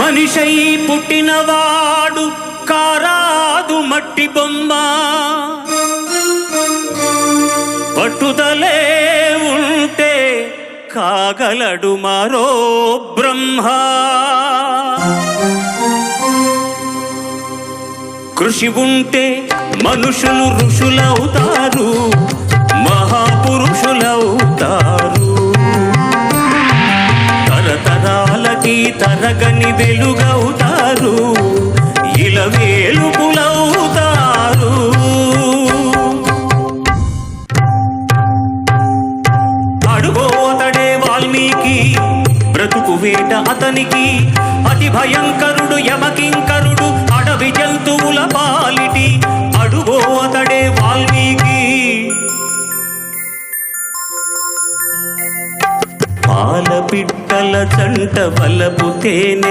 మనిషై పుట్టినవాడు కారాదు మట్టి బొమ్మ, పట్టుదలే ఉంటే కాగలడు మరో బ్రహ్మ. కృషి ఉంటే మనుషులు ఋషులవుతారు, మహాపురుషులవుతారు. తరతరాలకి తరగని వెలుగవుతారు, ఇలవేలుపులవుతారు. అడుగో అతడే వాల్మీకి, బ్రతుకు వేట అతనికి. అతి భయంకరుడు యమకింకరుడు, అడవి జంతువుల పాలిటి. అడుగో అతడే వాల్మీకి. పాల పిట్టల చంట వలపు తేనె